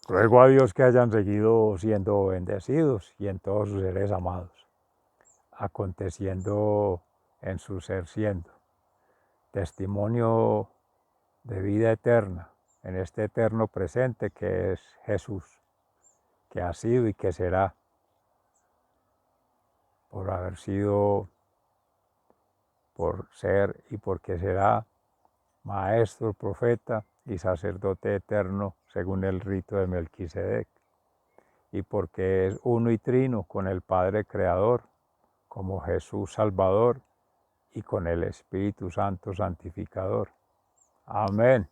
Ruego a Dios que hayan seguido siendo bendecidos y en todos sus seres amados, aconteciendo en su ser siendo, testimonio de vida eterna, en este eterno presente que es Jesús, que ha sido y que será, por haber sido, por ser y porque será maestro, profeta y sacerdote eterno según el rito de Melquisedec, y porque es uno y trino con el Padre Creador, como Jesús Salvador, y con el Espíritu Santo Santificador. Amén.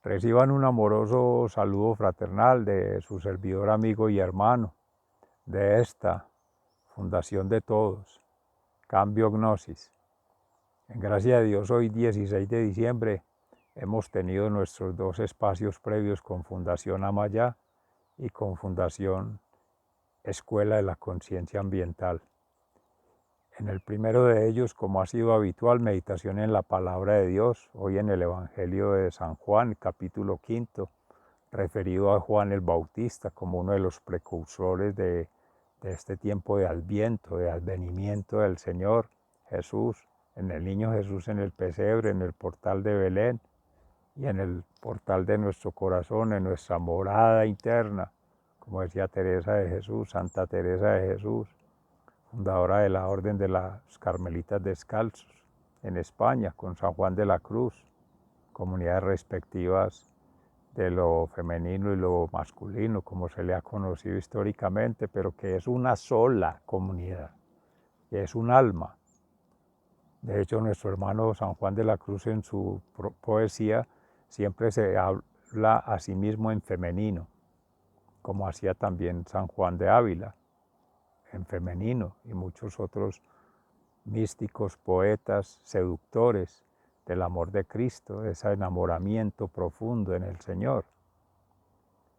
Reciban un amoroso saludo fraternal de su servidor, amigo y hermano de esta Fundación de Todos, Cambio Gnosis. En gracia de Dios, hoy 16 de diciembre hemos tenido nuestros dos espacios previos con Fundación Amayá y con Fundación Escuela de la Conciencia Ambiental. En el primero de ellos, como ha sido habitual, meditación en la palabra de Dios, hoy en el Evangelio de San Juan, capítulo 5, referido a Juan el Bautista como uno de los precursores de este tiempo de Adviento, de advenimiento del Señor Jesús, en el niño Jesús en el pesebre, en el portal de Belén y en el portal de nuestro corazón, en nuestra morada interna, como decía Teresa de Jesús, Santa Teresa de Jesús, fundadora de la Orden de las Carmelitas Descalzos en España, con San Juan de la Cruz, comunidades respectivas de lo femenino y lo masculino, como se le ha conocido históricamente, pero que es una sola comunidad, que es un alma. De hecho, nuestro hermano San Juan de la Cruz en su poesía siempre se habla a sí mismo en femenino, como hacía también San Juan de Ávila, en femenino, y muchos otros místicos, poetas, seductores del amor de Cristo, de ese enamoramiento profundo en el Señor.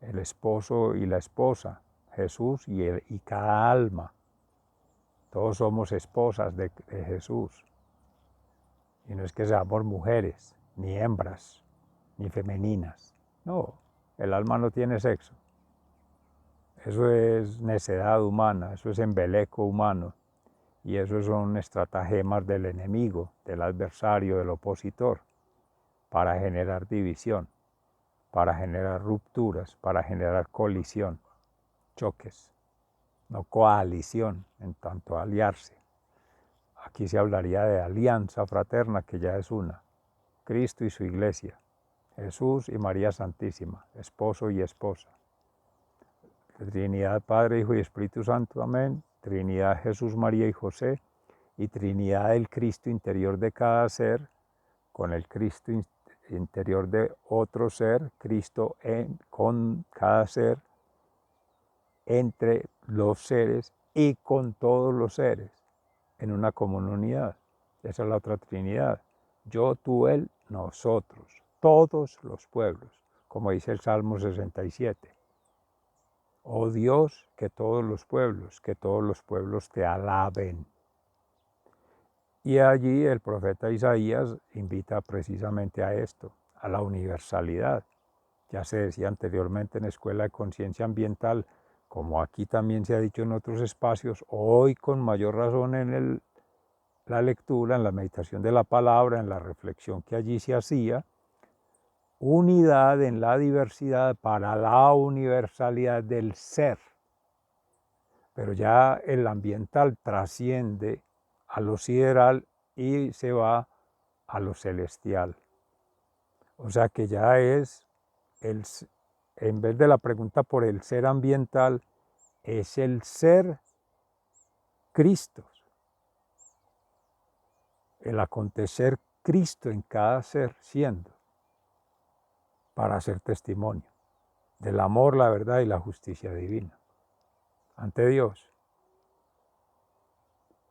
El esposo y la esposa, Jesús y cada alma. Todos somos esposas de Jesús. Y no es que seamos mujeres, ni hembras, ni femeninas. No, el alma no tiene sexo. Eso es necedad humana, eso es embeleco humano. Y eso son estratagemas del enemigo, del adversario, del opositor, para generar división, para generar rupturas, para generar colisión, choques, no coalición, en tanto aliarse. Aquí se hablaría de alianza fraterna, que ya es una, Cristo y su iglesia, Jesús y María Santísima, esposo y esposa. Trinidad, Padre, Hijo y Espíritu Santo, amén. Trinidad, Jesús, María y José, y Trinidad del Cristo interior de cada ser, con el Cristo interior de otro ser, Cristo con cada ser, entre los seres y con todos los seres, en una comunidad. Esa es la otra Trinidad. Yo, tú, él, nosotros, todos los pueblos, como dice el Salmo 67. Oh Dios, que todos los pueblos te alaben. Y allí el profeta Isaías invita precisamente a esto, a la universalidad. Ya se decía anteriormente en Escuela de Conciencia Ambiental, como aquí también se ha dicho en otros espacios, hoy con mayor razón en la lectura, en la meditación de la palabra, en la reflexión que allí se hacía, unidad en la diversidad para la universalidad del ser. Pero ya el ambiental trasciende a lo sideral y se va a lo celestial. O sea que ya es, en vez de la pregunta por el ser ambiental, es el ser Cristo, el acontecer Cristo en cada ser siendo, para hacer testimonio del amor, la verdad y la justicia divina ante Dios.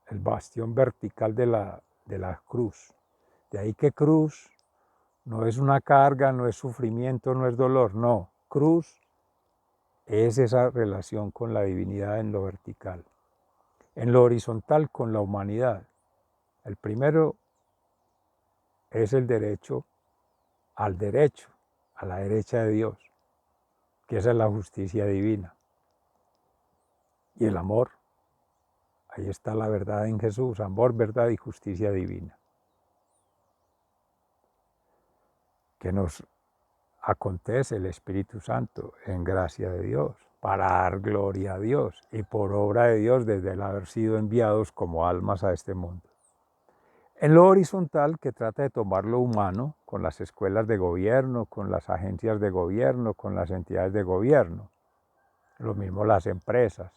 El bastión vertical de la cruz. De ahí que cruz no es una carga, no es sufrimiento, no es dolor, no. Cruz es esa relación con la divinidad en lo vertical. En lo horizontal con la humanidad. El primero es el derecho, a la derecha de Dios, porque esa es la justicia divina. Y el amor, ahí está la verdad en Jesús, amor, verdad y justicia divina. Que nos acontece el Espíritu Santo en gracia de Dios, para dar gloria a Dios y por obra de Dios desde el haber sido enviados como almas a este mundo. En lo horizontal, que trata de tomar lo humano con las escuelas de gobierno, con las agencias de gobierno, con las entidades de gobierno, lo mismo las empresas,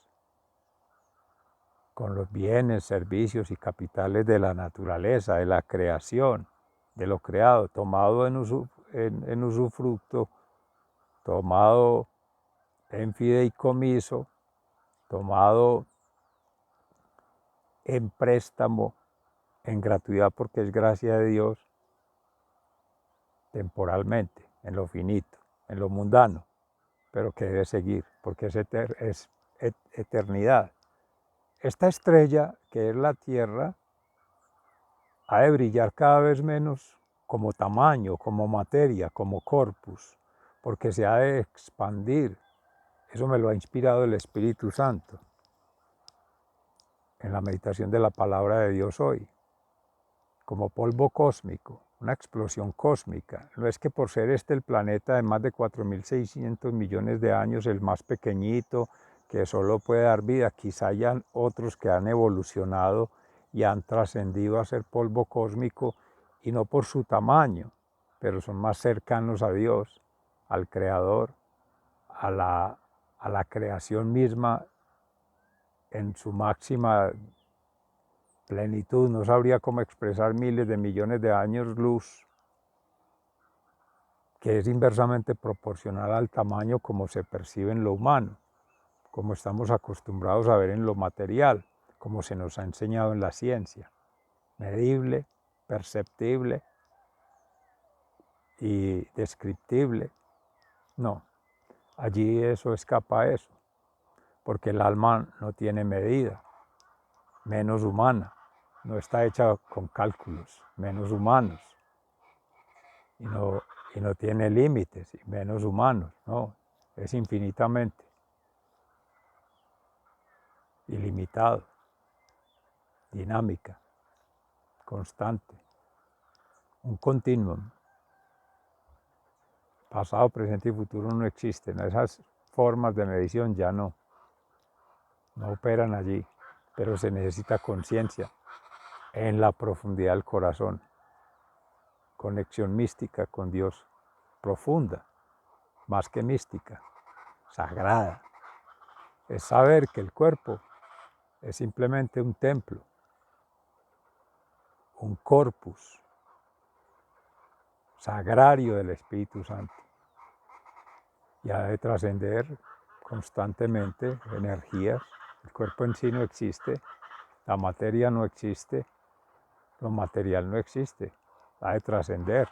con los bienes, servicios y capitales de la naturaleza, de la creación, de lo creado, tomado en usufructo, tomado en fideicomiso, tomado en préstamo, en gratuidad porque es gracia de Dios, temporalmente, en lo finito, en lo mundano, pero que debe seguir, porque es eternidad. Esta estrella, que es la Tierra, ha de brillar cada vez menos como tamaño, como materia, como corpus, porque se ha de expandir. Eso me lo ha inspirado el Espíritu Santo en la meditación de la palabra de Dios hoy, como polvo cósmico, una explosión cósmica. No es que por ser este el planeta de más de 4.600 millones de años, el más pequeñito, que solo puede dar vida, quizá hayan otros que han evolucionado y han trascendido a ser polvo cósmico, y no por su tamaño, pero son más cercanos a Dios, al Creador, a la creación misma en su máxima plenitud. No sabría cómo expresar miles de millones de años luz, que es inversamente proporcional al tamaño como se percibe en lo humano, como estamos acostumbrados a ver en lo material, como se nos ha enseñado en la ciencia, medible, perceptible y descriptible. No, allí eso escapa a eso, porque el alma no tiene medida, menos humana, no está hecha con cálculos, menos humanos, y no tiene límites, y menos humanos, no, es infinitamente ilimitado, dinámica, constante, un continuum. Pasado, presente y futuro no existen, esas formas de medición ya no operan allí, pero se necesita conciencia en la profundidad del corazón, conexión mística con Dios, profunda, más que mística, sagrada. Es saber que el cuerpo es simplemente un templo, un corpus sagrario del Espíritu Santo, y ha de trascender constantemente energías. El cuerpo en sí no existe, la materia no existe, lo material no existe, ha de trascender.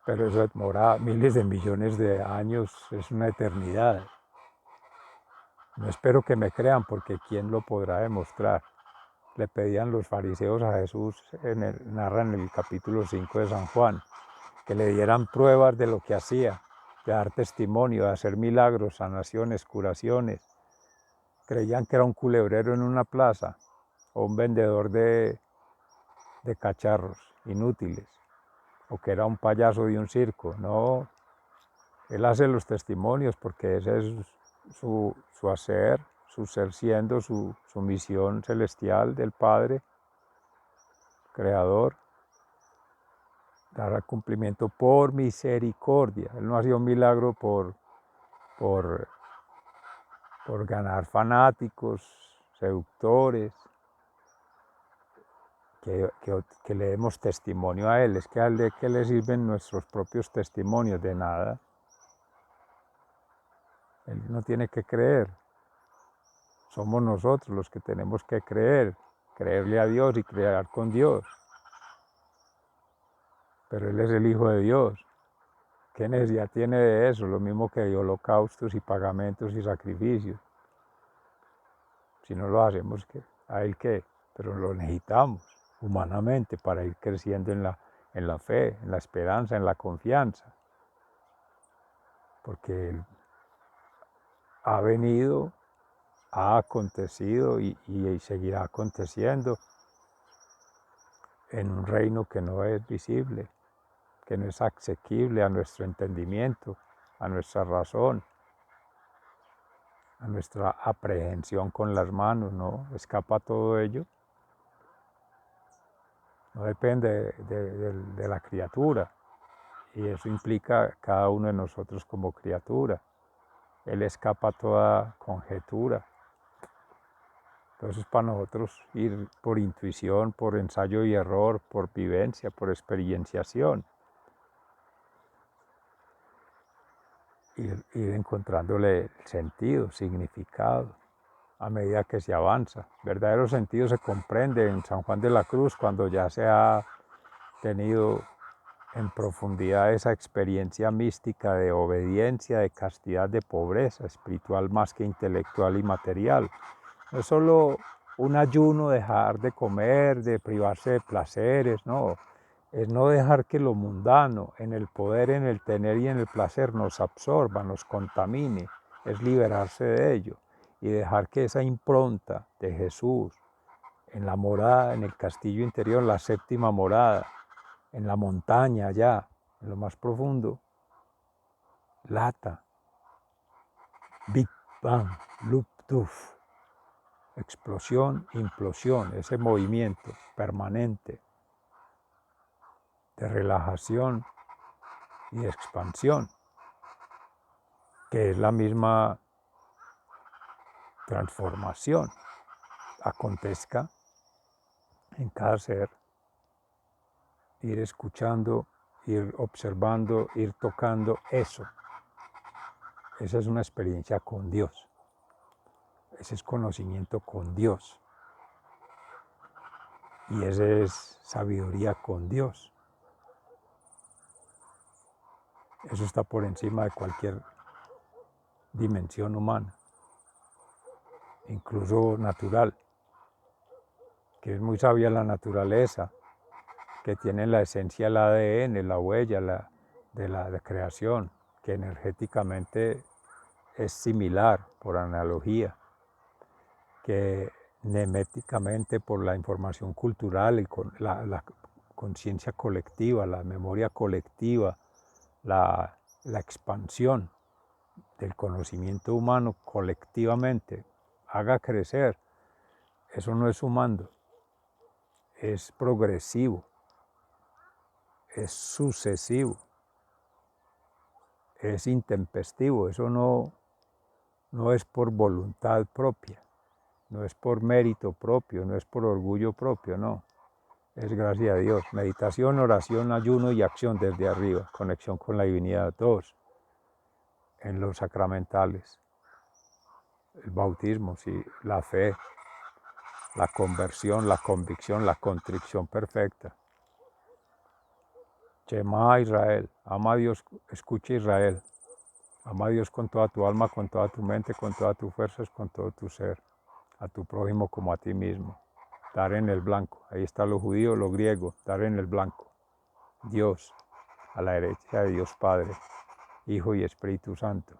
Pero eso demora miles de millones de años, es una eternidad. No espero que me crean, porque ¿quién lo podrá demostrar? Le pedían los fariseos a Jesús, narran en el capítulo 5 de San Juan, que le dieran pruebas de lo que hacía, de dar testimonio, de hacer milagros, sanaciones, curaciones. Creían que era un culebrero en una plaza o un vendedor de cacharros inútiles, o que era un payaso de un circo. No, él hace los testimonios porque ese es su hacer, su ser siendo, su misión celestial del Padre, Creador, dar al cumplimiento por misericordia. Él no hacía un milagro por ganar fanáticos, seductores, que le demos testimonio a Él. Es que a Él, ¿de qué le sirven nuestros propios testimonios? De nada. Él no tiene que creer. Somos nosotros los que tenemos que creer, creerle a Dios y creer con Dios. Pero Él es el Hijo de Dios. ¿Qué necesidad tiene de eso? Lo mismo que de holocaustos y pagamentos y sacrificios. Si no lo hacemos, ¿a Él qué? Pero lo necesitamos humanamente para ir creciendo en la fe, en la esperanza, en la confianza. porque Él ha venido, ha acontecido y seguirá aconteciendo en un reino que no es visible, que no es asequible a nuestro entendimiento, a nuestra razón, a nuestra aprehensión con las manos, ¿no? Escapa todo ello. No depende de la criatura, y eso implica cada uno de nosotros como criatura. Él escapa a toda conjetura. Entonces, para nosotros ir por intuición, por ensayo y error, por vivencia, por experienciación, ir encontrándole sentido, significado, a medida que se avanza. Verdadero sentido se comprende en San Juan de la Cruz cuando ya se ha tenido en profundidad esa experiencia mística de obediencia, de castidad, de pobreza espiritual más que intelectual y material. No es solo un ayuno, dejar de comer, de privarse de placeres, no. Es no dejar que lo mundano, en el poder, en el tener y en el placer, nos absorba, nos contamine. Es liberarse de ello y dejar que esa impronta de Jesús en la morada, en el castillo interior, la séptima morada, en la montaña allá, en lo más profundo, lata, Big Bang, Loop Tuf, explosión, implosión, ese movimiento permanente de relajación y de expansión, que es la misma transformación, acontezca en cada ser, ir escuchando, ir observando, ir tocando eso. Esa es una experiencia con Dios, ese es conocimiento con Dios. Y esa es sabiduría con Dios. Eso está por encima de cualquier dimensión humana, incluso natural, que es muy sabia la naturaleza, que tiene la esencia del ADN, la huella de la creación, que energéticamente es similar por analogía, que neméticamente por la información cultural y con la conciencia colectiva, la memoria colectiva, la expansión del conocimiento humano colectivamente haga crecer, eso no es sumando, es progresivo, es sucesivo, es intempestivo, eso no es por voluntad propia, no es por mérito propio, no es por orgullo propio, no. Es gracias a Dios. Meditación, oración, ayuno y acción desde arriba. Conexión con la divinidad. Dos. En los sacramentales. El bautismo, sí, la fe, la conversión, la convicción, la contrición perfecta. Shema Israel. Ama a Dios, escucha Israel. Ama a Dios con toda tu alma, con toda tu mente, con todas tus fuerzas, con todo tu ser. A tu prójimo como a ti mismo. Dar en el blanco. Ahí está lo judío, lo griego. Dar en el blanco. Dios, a la derecha de Dios Padre, Hijo y Espíritu Santo.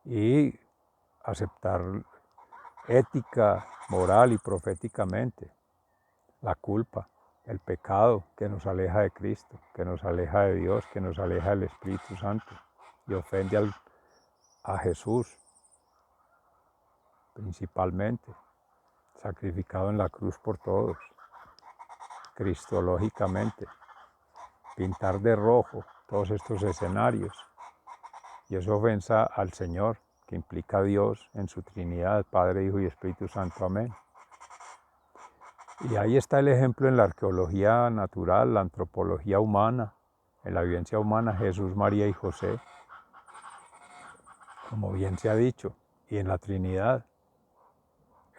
Y aceptar ética, moral y proféticamente la culpa, el pecado que nos aleja de Cristo, que nos aleja de Dios, que nos aleja del Espíritu Santo y ofende a Jesús principalmente, sacrificado en la cruz por todos, cristológicamente. Pintar de rojo todos estos escenarios, y eso ofensa al Señor, que implica a Dios en su Trinidad, Padre, Hijo y Espíritu Santo. Amén. Y ahí está el ejemplo en la arqueología natural, la antropología humana, en la vivencia humana, Jesús, María y José, como bien se ha dicho, y en la Trinidad,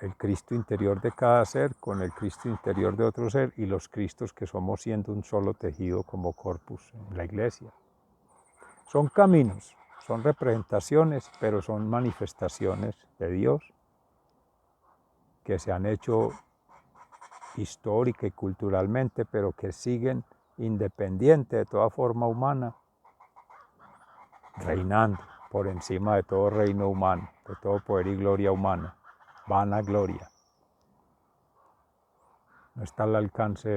el Cristo interior de cada ser con el Cristo interior de otro ser y los Cristos que somos siendo un solo tejido como corpus en la Iglesia. Son caminos, son representaciones, pero son manifestaciones de Dios que se han hecho histórica y culturalmente, pero que siguen independiente de toda forma humana, reinando por encima de todo reino humano, de todo poder y gloria humana, vana gloria. No está al alcance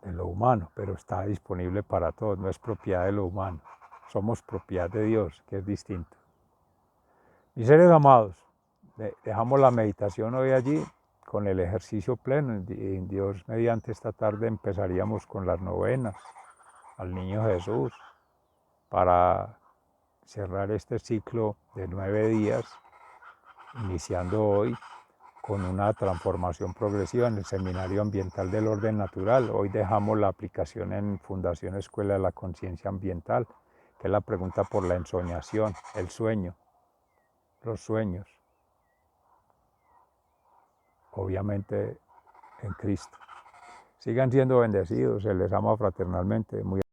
de lo humano, pero está disponible para todos, no es propiedad de lo humano. Somos propiedad de Dios, que es distinto. Mis seres amados, dejamos la meditación hoy allí con el ejercicio pleno. En Dios mediante esta tarde empezaríamos con las novenas al Niño Jesús para cerrar este ciclo de 9 días, iniciando hoy con una transformación progresiva en el Seminario Ambiental del Orden Natural. Hoy dejamos la aplicación en Fundación Escuela de la Conciencia Ambiental, que es la pregunta por la ensoñación, el sueño, los sueños, obviamente en Cristo. Sigan siendo bendecidos, se les ama fraternalmente. Muy